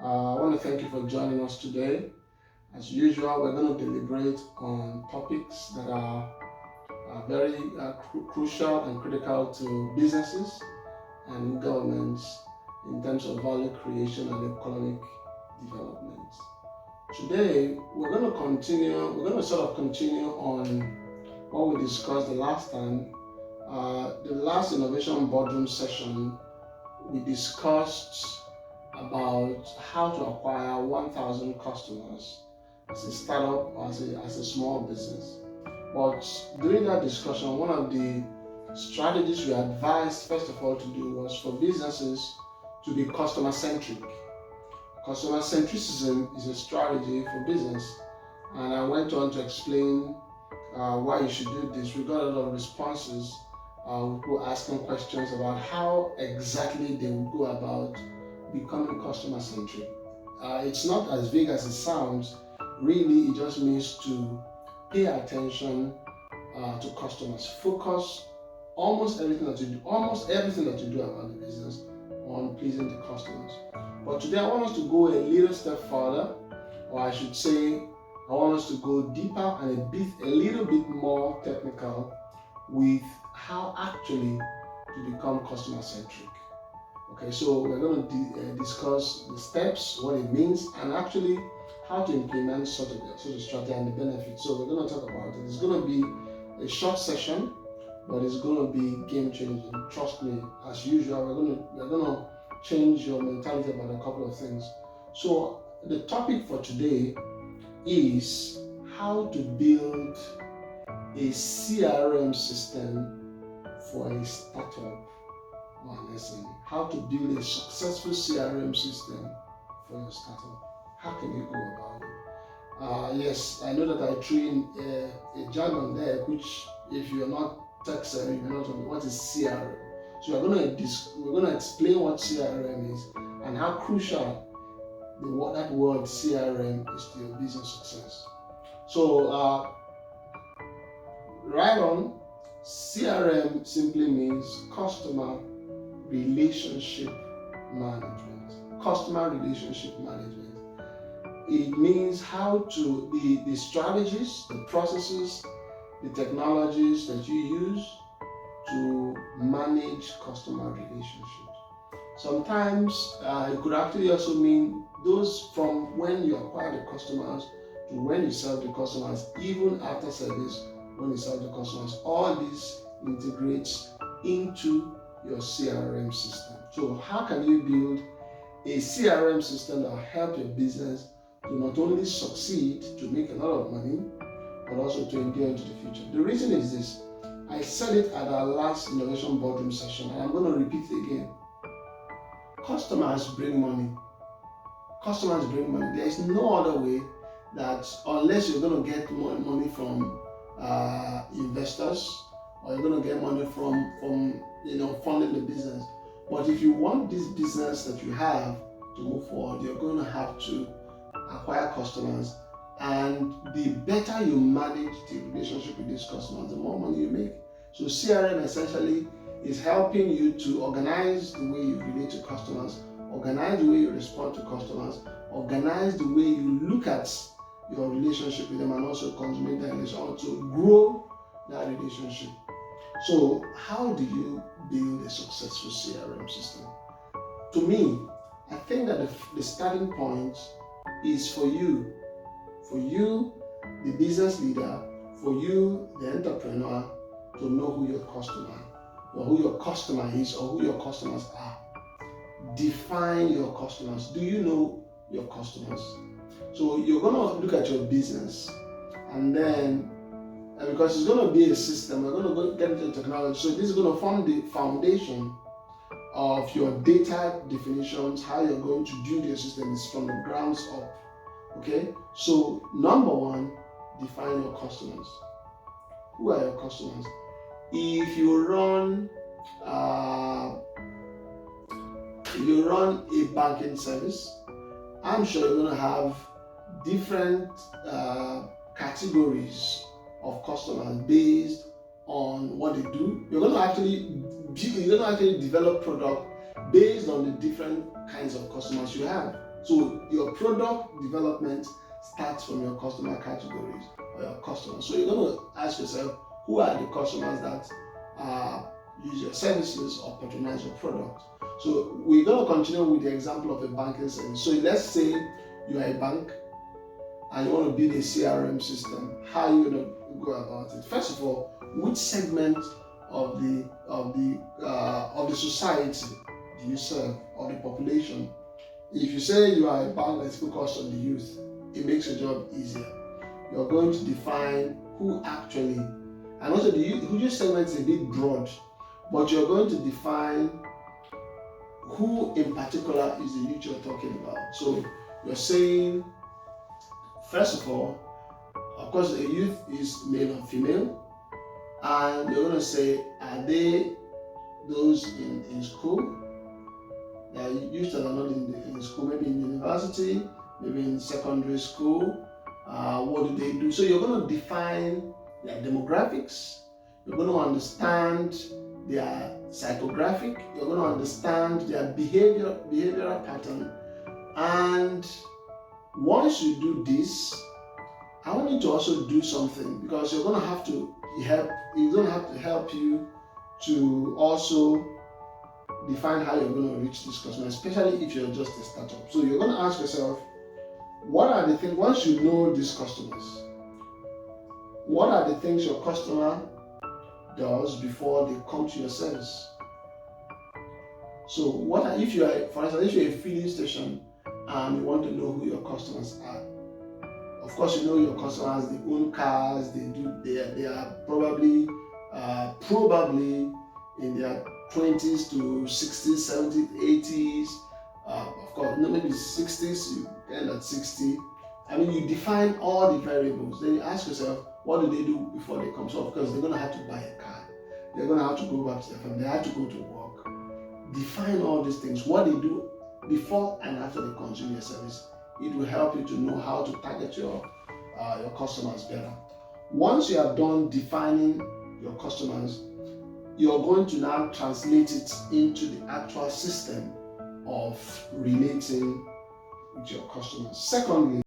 I want to thank you for joining us today. As usual, we're going to deliberate on topics that are very crucial and critical to businesses and governments in terms of value creation and economic development. Today, we're going to sort of continue on what we discussed the last time. The last innovation boardroom session, we discussed about how to acquire 1,000 customers as a startup or as a small business. But during that discussion, one of the strategies we advised first of all to do was for businesses to be customer centric. Customer centricism is a strategy for business, and I went on to explain why you should do this. We got a lot of responses. People asking questions about how exactly they would go about becoming customer centric. It's not as vague as it sounds. Really, it just means to pay attention to customers. Focus almost everything that you do about the business on pleasing the customers. But today I want us to go a little step further, or I should say, I want us to go deeper and a little bit more technical with how actually to become customer centric. Okay, so we're going to discuss the steps, what it means, and actually how to implement such a strategy and the benefits. So we're going to talk about it. It's going to be a short session, but it's going to be game changing. Trust me, as usual, we're going to change your mentality about a couple of things. So the topic for today is how to build a CRM system for a startup or an SME. How to build a successful CRM system for your startup. How can you go about it? Yes, I know that I threw in a jargon there, which if you're not tech savvy, you're not on what is CRM. So we're going to explain what CRM is and how crucial that word CRM is to your business success. So right on, CRM simply means customer relationship management. Customer relationship management. It means how to the strategies, the processes, the technologies that you use to manage customer relationships. Sometimes it could actually also mean those from when you acquire the customers to when you serve the customers, even after service, when you serve the customers. All this integrates into your CRM system. So how can you build a CRM system that will help your business to not only succeed, to make a lot of money, but also to endure into the future? The reason is this. I said it at our last innovation boardroom session, and I'm going to repeat it again. Customers bring money. Customers bring money. There is no other way that, unless you're going to get money from investors, or you're going to get money from funding the business. But if you want this business that you have to move forward, you're going to have to acquire customers. And the better you manage the relationship with these customers, the more money you make. So CRM essentially is helping you to organize the way you relate to customers, organize the way you respond to customers, organize the way you look at your relationship with them, and also consummate that relationship, to grow that relationship. So how do you build a successful CRM system? To me, I think that the starting point is for you, the business leader, for you, the entrepreneur, to know who your customer is, or who your customers are. Define your customers. Do you know your customers? So you're going to look at your business, and then because it's going to be a system, we're going to get into technology. So this is going to form the foundation of your data definitions, how you're going to build your system is from the grounds up. Okay, so number one, define your customers. Who are your customers? If you run a banking service, I'm sure you're going to have different categories of customers based on what they do. You're going to actually develop product based on the different kinds of customers you have. So your product development starts from your customer categories or your customers. So you're going to ask yourself, who are the customers that use your services or patronize your product? So we're going to continue with the example of a banking service. So let's say you are a bank and you want to build a CRM system. How are you going to go about it? First of all, which segment of the society do you serve, of the population? If you say you are a bank that's focused on the youth, it makes your job easier. You're going to define who actually, and also the youth segment is a bit broad, but you're going to define who in particular is the youth you're talking about. So you're saying, first of all, of course, a youth is male or female, and you're going to say, are they those in school? There are youth that are not in school, maybe in university, maybe in secondary school. What do they do? So you're going to define their demographics. You're going to understand their psychographic. You're going to understand their behavioral pattern. And once you do this, I want you to also do something, because you're going to have to help. It's going to have to help you to also define how you're going to reach this customer, especially if you're just a startup. So you're going to ask yourself, what are the things, once you know these customers, what are the things your customer does before they come to your service? So if you are, for instance, if you're a filling station and you want to know who your customers are, of course you know your customers, they own cars, they are probably in their 20s to 60s, 70s, 80s. Of course, maybe 60s, you end at 60. I mean, you define all the variables. Then you ask yourself, what do they do before they come? So, of course, they're going to have to buy a car. They're going to have to go back to their family. They have to go to work. Define all these things, what they do before and after they consume your service. It will help you to know how to target your customers better. Once you have done defining your customers, you're going to now translate it into the actual system of relating with your customers. Secondly,